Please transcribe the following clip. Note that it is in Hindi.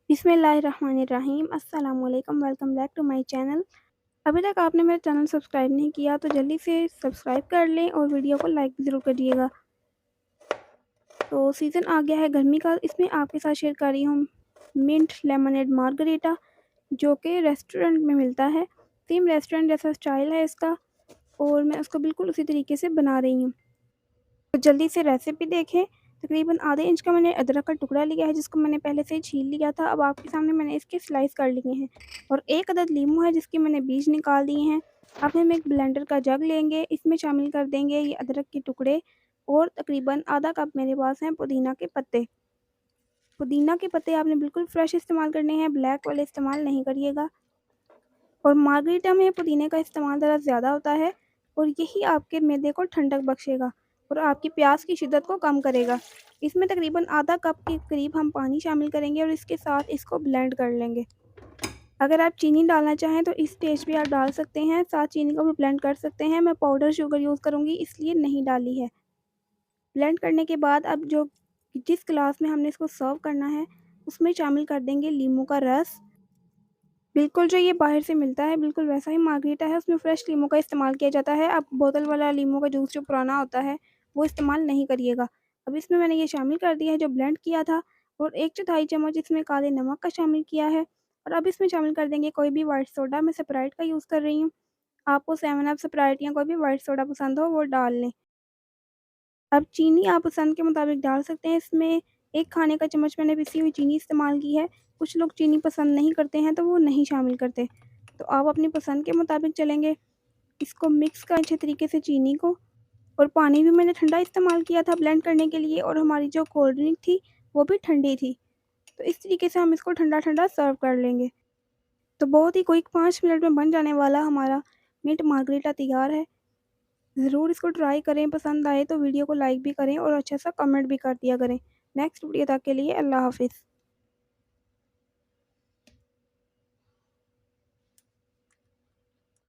बिस्मिल्लाहिर्रहमानिर्रहीम अस्सलाम वालेकुम welcome back to my channel. अभी तक आपने मेरा चैनल सब्सक्राइब नहीं किया तो जल्दी से सब्सक्राइब कर लें और वीडियो को लाइक भी ज़रूर करिएगा। तो सीज़न आ गया है गर्मी का, इसमें आपके साथ शेयर कर रही हूँ मिंट लेमनेड मार्गरीटा, जो कि रेस्टोरेंट में मिलता है। सेम रेस्टोरेंट जैसा स्टाइल है इसका और मैं उसको बिल्कुल उसी तरीके से बना रही हूँ। तो जल्दी से रेसिपी देखें। तकरीबन आधे इंच का मैंने अदरक का टुकड़ा लिया है, जिसको मैंने पहले से ही छील लिया था। अब आपके सामने मैंने इसके स्लाइस कर लिए हैं और एक अदद लीमू है जिसके मैंने बीज निकाल दिए हैं। अब हम एक ब्लेंडर का जग लेंगे, इसमें शामिल कर देंगे ये अदरक के टुकड़े और तकरीबन आधा कप मेरे पास हैं पुदीना के पत्ते। पुदीना के पत्ते आपने बिल्कुल फ्रेश इस्तेमाल करने हैं, ब्लैक वाले इस्तेमाल नहीं करिएगा। और मार्गरीटा में पुदीने का इस्तेमाल ज़रा ज़्यादा होता है और यही आपके मैदे को ठंडक बख्शेगा और आपकी प्यास की शिद्दत को कम करेगा। इसमें तकरीबन आधा कप के करीब हम पानी शामिल करेंगे और इसके साथ इसको ब्लेंड कर लेंगे। अगर आप चीनी डालना चाहें तो इस स्टेज पे आप डाल सकते हैं, साथ चीनी को भी ब्लेंड कर सकते हैं। मैं पाउडर शुगर यूज़ करूँगी इसलिए नहीं डाली है। ब्लेंड करने के बाद अब जो जिस गिलास में हमने इसको सर्व करना है उसमें शामिल कर देंगे नींबू का रस। बिल्कुल, जो ये बाहर से मिलता है बिल्कुल वैसा ही मार्गरीटा है, उसमें फ्रेश लीमू का इस्तेमाल किया जाता है। आप बोतल वाला लीमू का जूस जो पुराना होता है, वो इस्तेमाल नहीं करिएगा। अब इसमें मैंने ये शामिल कर दिया है जो ब्लेंड किया था और 1/4 चम्मच इसमें काले नमक का शामिल किया है और अब इसमें शामिल कर देंगे कोई भी व्हाइट सोडा, मैं स्प्राइट का यूज़ कर रही हूँ। आपको 7 अप, स्प्राइट या कोई भी व्हाइट सोडा पसंद हो वो डाल लें। अब चीनी आप पसंद के मुताबिक डाल सकते हैं, इसमें 1 खाने का चम्मच मैंने पिसी हुई चीनी इस्तेमाल की है। कुछ लोग चीनी पसंद नहीं करते हैं तो वो नहीं शामिल करते। तो आप अपनी पसंद के मुताबिक चलेंगे। इसको मिक्स करें अच्छे तरीके से चीनी को और पानी भी मैंने ठंडा इस्तेमाल किया था ब्लेंड करने के लिए और हमारी जो कोल्ड ड्रिंक थी वो भी ठंडी थी। तो इस तरीके से हम इसको ठंडा-ठंडा सर्व कर लेंगे। तो बहुत ही क्विक 5 मिनट में बन जाने वाला हमारा मिंट मार्गरीटा तैयार है। ज़रूर इसको ट्राई करें, पसंद आए तो वीडियो को लाइक भी करें और अच्छा सा कमेंट भी कर दिया करें। नेक्स्ट वीडियो तक के लिए अल्लाह हाफ़िज़।